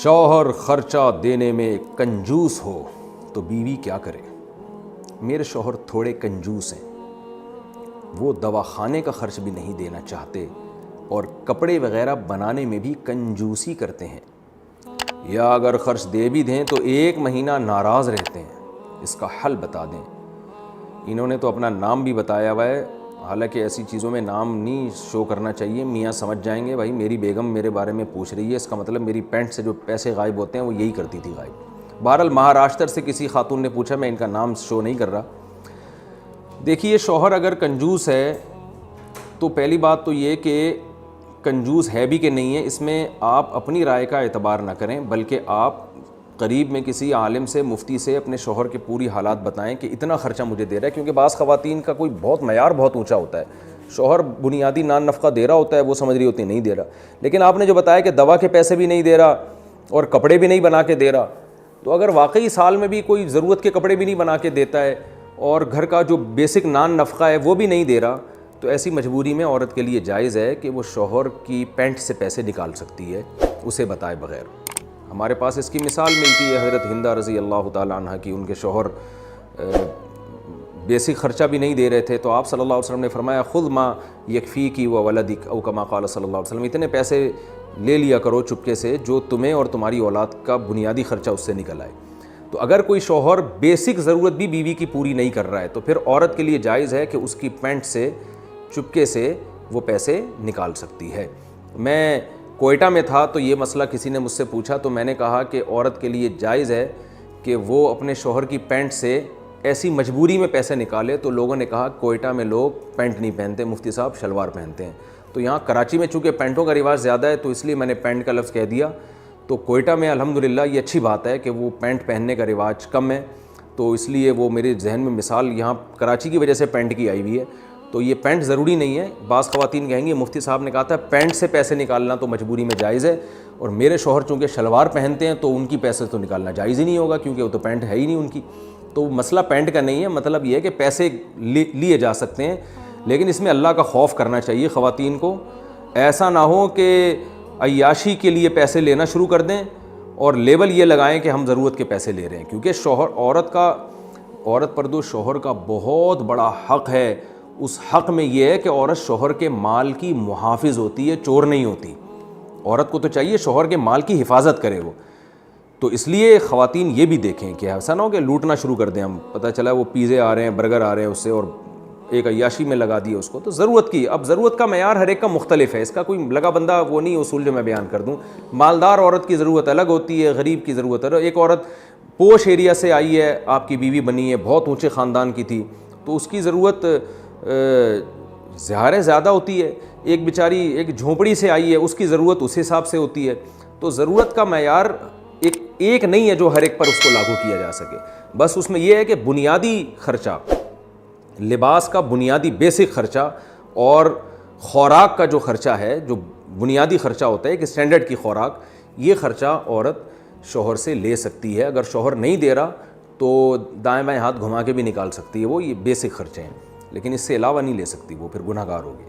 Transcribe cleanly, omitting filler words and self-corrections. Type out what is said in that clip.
شوہر خرچہ دینے میں کنجوس ہو تو بیوی کیا کرے؟ میرے شوہر تھوڑے کنجوس ہیں، وہ دواخانے کا خرچ بھی نہیں دینا چاہتے اور کپڑے وغیرہ بنانے میں بھی کنجوسی کرتے ہیں، یا اگر خرچ دے بھی دیں تو 1 مہینہ ناراض رہتے ہیں۔ اس کا حل بتا دیں۔ انہوں نے تو اپنا نام بھی بتایا ہوا ہے، حالانکہ ایسی چیزوں میں نام نہیں شو کرنا چاہیے، میاں سمجھ جائیں گے بھائی میری بیگم میرے بارے میں پوچھ رہی ہے، اس کا مطلب میری پینٹ سے جو پیسے غائب ہوتے ہیں وہ یہی کرتی تھی غائب۔ بہرحال مہاراشٹر سے کسی خاتون نے پوچھا، میں ان کا نام شو نہیں کر رہا۔ دیکھیے، شوہر اگر کنجوس ہے تو پہلی بات تو یہ کہ کنجوس ہے بھی کہ نہیں ہے، اس میں آپ اپنی رائے کا اعتبار نہ کریں، بلکہ آپ قریب میں کسی عالم سے، مفتی سے اپنے شوہر کے پوری حالات بتائیں کہ اتنا خرچہ مجھے دے رہا ہے، کیونکہ بعض خواتین کا کوئی بہت معیار بہت اونچا ہوتا ہے، شوہر بنیادی نان نفقہ دے رہا ہوتا ہے، وہ سمجھ رہی ہوتی نہیں دے رہا، لیکن آپ نے جو بتایا کہ دوا کے پیسے بھی نہیں دے رہا اور کپڑے بھی نہیں بنا کے دے رہا، تو اگر واقعی سال میں بھی کوئی ضرورت کے کپڑے بھی نہیں بنا کے دیتا ہے اور گھر کا جو بیسک نان نفقہ ہے وہ بھی نہیں دے رہا، تو ایسی مجبوری میں عورت کے لیے جائز ہے کہ وہ شوہر کی پینٹ سے پیسے نکال سکتی ہے اسے بتائے بغیر۔ ہمارے پاس اس کی مثال ملتی ہے حضرت ہندہ رضی اللہ تعالیٰ عنہ کی، ان کے شوہر بیسک خرچہ بھی نہیں دے رہے تھے، تو آپ صلی اللہ علیہ وسلم نے فرمایا خذ ما یکفیک و ولدک، او کما قال صلی اللہ علیہ وسلم، اتنے پیسے لے لیا کرو چپکے سے جو تمہیں اور تمہاری اولاد کا بنیادی خرچہ اس سے نکل آئے۔ تو اگر کوئی شوہر بیسک ضرورت بھی بیوی کی پوری نہیں کر رہا ہے تو پھر عورت کے لیے جائز ہے کہ اس کی پینٹ سے چپکے سے وہ پیسے نکال سکتی ہے۔ میں کوئٹہ میں تھا تو یہ مسئلہ کسی نے مجھ سے پوچھا، تو میں نے کہا کہ عورت کے لیے جائز ہے کہ وہ اپنے شوہر کی پینٹ سے ایسی مجبوری میں پیسے نکالے، تو لوگوں نے کہا کوئٹہ میں لوگ پینٹ نہیں پہنتے، مفتی صاحب شلوار پہنتے ہیں، تو یہاں کراچی میں چونکہ پینٹوں کا رواج زیادہ ہے تو اس لیے میں نے پینٹ کا لفظ کہہ دیا۔ تو کوئٹہ میں الحمدللہ یہ اچھی بات ہے کہ وہ پینٹ پہننے کا رواج کم ہے، تو اس لیے وہ میرے ذہن میں مثال یہاں کراچی کی وجہ سے پینٹ کی آئی ہوئی ہے۔ تو یہ پینٹ ضروری نہیں ہے، بعض خواتین کہیں گی مفتی صاحب نے کہا تھا پینٹ سے پیسے نکالنا تو مجبوری میں جائز ہے، اور میرے شوہر چونکہ شلوار پہنتے ہیں تو ان کی پیسے تو نکالنا جائز ہی نہیں ہوگا کیونکہ وہ تو پینٹ ہے ہی نہیں ان کی۔ تو مسئلہ پینٹ کا نہیں ہے، مطلب یہ ہے کہ پیسے لیے جا سکتے ہیں، لیکن اس میں اللہ کا خوف کرنا چاہیے خواتین کو۔ ایسا نہ ہو کہ عیاشی کے لیے پیسے لینا شروع کر دیں اور لیبل یہ لگائیں کہ ہم ضرورت کے پیسے لے رہے ہیں، کیونکہ عورت پر جو شوہر کا بہت بڑا حق ہے، اس حق میں یہ ہے کہ عورت شوہر کے مال کی محافظ ہوتی ہے، چور نہیں ہوتی۔ عورت کو تو چاہیے شوہر کے مال کی حفاظت کرے وہ، تو اس لیے خواتین یہ بھی دیکھیں کہ ایسا نہ ہو کہ لوٹنا شروع کر دیں ہم، پتہ چلا وہ پیزے آ رہے ہیں، برگر آ رہے ہیں اس سے، اور ایک عیاشی میں لگا دیے اس کو۔ تو ضرورت کی، اب ضرورت کا معیار ہر ایک کا مختلف ہے، اس کا کوئی لگا بندہ وہ نہیں اصول جو میں بیان کر دوں۔ مالدار عورت کی ضرورت الگ ہوتی ہے، غریب کی ضرورت الگ۔ ایک عورت پوش ایریا سے آئی ہے، آپ کی بیوی بنی ہے، بہت اونچے خاندان کی تھی، تو اس کی ضرورت ظاہر زیادہ ہوتی ہے۔ ایک بیچاری ایک جھونپڑی سے آئی ہے، اس کی ضرورت اس حساب سے ہوتی ہے۔ تو ضرورت کا معیار ایک نہیں ہے جو ہر ایک پر اس کو لاگو کیا جا سکے، بس اس میں یہ ہے کہ بنیادی خرچہ، لباس کا بنیادی بیسک خرچہ اور خوراک کا جو خرچہ ہے، جو بنیادی خرچہ ہوتا ہے ایک اسٹینڈرڈ کی خوراک، یہ خرچہ عورت شوہر سے لے سکتی ہے۔ اگر شوہر نہیں دے رہا تو دائیں بائیں ہاتھ گھما کے بھی نکال سکتی ہے، وہ یہ بیسک خرچے ہیں، لیکن اس سے علاوہ نہیں لے سکتی، وہ پھر گناہ گار ہوگی۔